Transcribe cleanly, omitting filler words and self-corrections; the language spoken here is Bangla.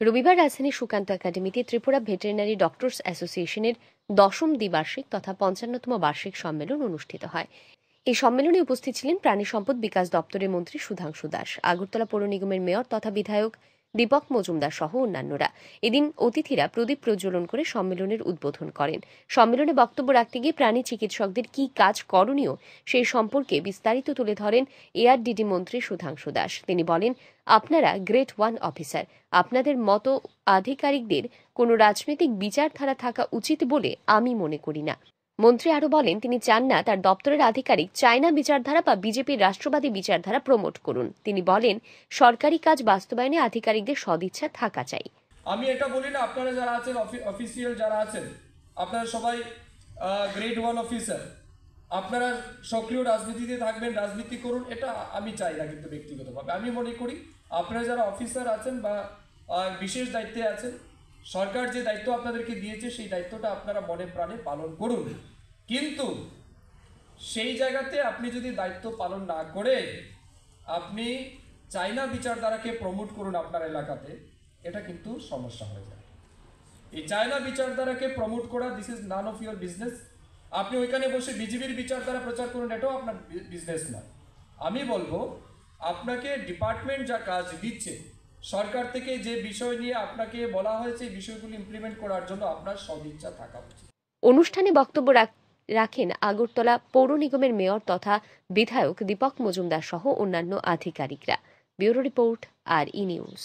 রবিবার রাজধানীর সুকান্ত একাডেমিতে ত্রিপুরা ভেটেরিনারি ডক্টরস অ্যাসোসিয়েশনের 10ম দ্বিবার্ষিক তথা 55তম বার্ষিক সম্মেলন অনুষ্ঠিত হয়। এই সম্মেলনে উপস্থিত ছিলেন প্রাণী সম্পদ বিকাশ দপ্তরের মন্ত্রী সুধাংশু দাস, আগরতলা পৌর নিগমের মেয়র তথা বিধায়ক দীপক মজুমদার সহ অন্যান্যরা। এদিন অতিথিরা প্রদীপ প্রজ্বলন করে সম্মেলনের উদ্বোধন করেন। সম্মেলনে বক্তব্য রাখতে গিয়ে প্রাণী চিকিৎসকদের কী কাজ করণীয় সেই সম্পর্কে বিস্তারিত তুলে ধরেন এআরডিডি মন্ত্রী সুধাংশু দাস। তিনি বলেন, আপনারা গ্রেড 1 অফিসার, আপনাদের মতো আধিকারিকদের কোনো রাজনৈতিক বিচারধারা থাকা উচিত বলে আমি মনে করি না। মন্ত্রী আরও বলেন, তিনি চান না তার দপ্তরের আধিকারিক চায়না বিচারধারা বা বিজেপির রাষ্ট্রবাদী বিচারধারা প্রমোট করুন। তিনি বলেন, সরকারি কাজ বাস্তবায়নে আধিকারিকদের সদিচ্ছা থাকা চাই। আমি এটা বলি না, আপনারা যারা আছেন অফিসিয়াল যারা আছেন আপনারা সবাই গ্রেড 1 অফিসার, আপনারা সক্রিয় রাজনীতিতে থাকবেন, রাজনীতি করুন, এটা আমি চাই না। কিন্তু ব্যক্তিগতভাবে আমি মনে করি আপনারা যারা অফিসার আছেন বা বিশেষ দায়িত্বে আছেন, সরকার যে দায়িত্ব আপনাদেরকে দিয়েছে সেই দায়িত্বটা আপনারা মনে প্রাণে পালন করুন। কিন্তু সেই জায়গাতে আপনি যদি দায়িত্ব পালন না করে আপনি চাইনা বিচারধারাকে প্রমোট করুন আপনার এলাকাতে, এটা কিন্তু সমস্যা হয়ে যায়। এই চায়না বিচারধারাকে প্রমোট করা, this is none of your business. আপনি ওইখানে বসে বিজেপির বিচারধারা প্রচার করুন, এটাও আপনার বিজনেস নয়। আমি বলবো আপনাকে ডিপার্টমেন্ট যা কাজ দিচ্ছে, সরকার থেকে যে বিষয় নিয়ে আপনাকে বলা হয়েছে এই বিষয়গুলি ইমপ্লিমেন্ট করার জন্য আপনার সদিচ্ছা থাকা উচিত। অনুষ্ঠানে বক্তব্য রাখেন আগরতলা পৌর নিগমের মেয়র তথা বিধায়ক দীপক মজুমদার সহ অন্যান্য আধিকারিকরা। ব্যুরো রিপোর্ট, আর ই নিউজ।